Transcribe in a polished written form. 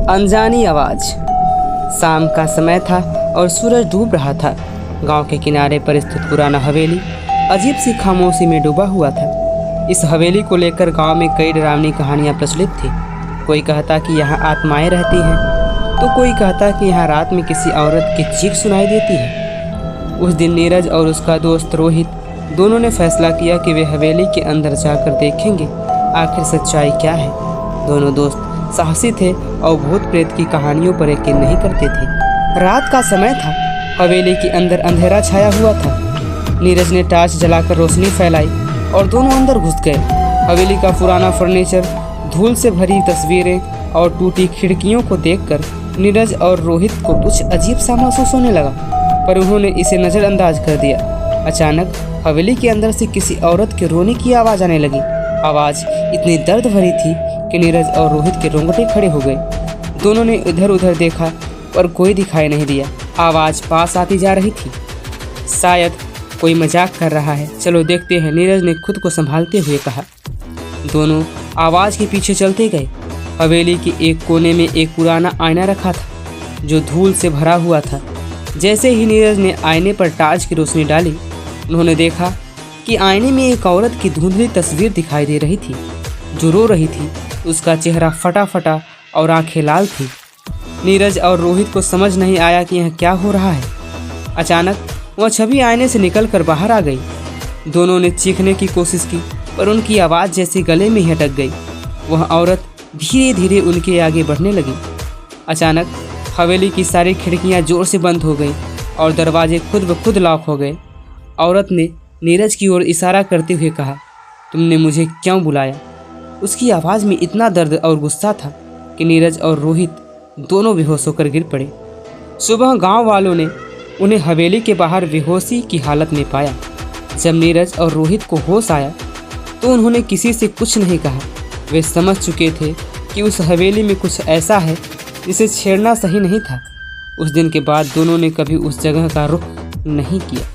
अनजानी आवाज। शाम का समय था और सूरज डूब रहा था। गांव के किनारे पर स्थित पुराना हवेली अजीब सी खामोशी में डूबा हुआ था। इस हवेली को लेकर गांव में कई डरावनी कहानियां प्रचलित थी। कोई कहता कि यहाँ आत्माएं रहती हैं, तो कोई कहता कि यहाँ रात में किसी औरत की चीख सुनाई देती है। उस दिन नीरज और उसका दोस्त रोहित दोनों ने फैसला किया कि वे हवेली के अंदर जाकर देखेंगे आखिर सच्चाई क्या है। दोनों दोस्त साहसी थे और भूत प्रेत की कहानियों पर यकीन नहीं करते थे। रात का समय था। हवेली के अंदर अंधेरा छाया हुआ था। नीरज ने टॉर्च जलाकर रोशनी फैलाई और दोनों अंदर घुस गए। हवेली का पुराना फर्नीचर, धूल से भरी तस्वीरें और टूटी खिड़कियों को देखकर नीरज और रोहित को कुछ अजीब सा महसूस होने लगा, पर उन्होंने इसे नज़रअंदाज कर दिया। अचानक हवेली के अंदर से किसी औरत के रोने की आवाज़ आने लगी। आवाज़ इतनी दर्द भरी थी कि नीरज और रोहित के रोंगटे खड़े हो गए। दोनों ने इधर उधर देखा पर कोई दिखाई नहीं दिया। आवाज़ पास आती जा रही थी। शायद कोई मजाक कर रहा है, चलो देखते हैं, नीरज ने खुद को संभालते हुए कहा। दोनों आवाज़ के पीछे चलते गए। हवेली के एक कोने में एक पुराना आईना रखा था जो धूल से भरा हुआ था। जैसे ही नीरज ने आईने पर टॉर्च की रोशनी डाली, उन्होंने देखा कि आईने में एक औरत की धुंधली तस्वीर दिखाई दे रही थी जो रो रही थी। उसका चेहरा फटा फटा और आंखें लाल थी। नीरज और रोहित को समझ नहीं आया कि यह क्या हो रहा है। अचानक वह छवि आईने से निकलकर बाहर आ गई। दोनों ने चीखने की कोशिश की पर उनकी आवाज़ जैसे गले में ही अटक गई। वह औरत धीरे धीरे उनके आगे बढ़ने लगी। अचानक हवेली की सारी खिड़कियां जोर से बंद हो गई और दरवाजे खुद ब खुद लॉक हो गए। औरत ने नीरज की ओर इशारा करते हुए कहा, तुमने मुझे क्यों बुलाया? उसकी आवाज़ में इतना दर्द और गुस्सा था कि नीरज और रोहित दोनों बेहोश होकर गिर पड़े। सुबह गांव वालों ने उन्हें हवेली के बाहर बेहोशी की हालत में पाया। जब नीरज और रोहित को होश आया तो उन्होंने किसी से कुछ नहीं कहा। वे समझ चुके थे कि उस हवेली में कुछ ऐसा है जिसे छेड़ना सही नहीं था। उस दिन के बाद दोनों ने कभी उस जगह का रुख नहीं किया।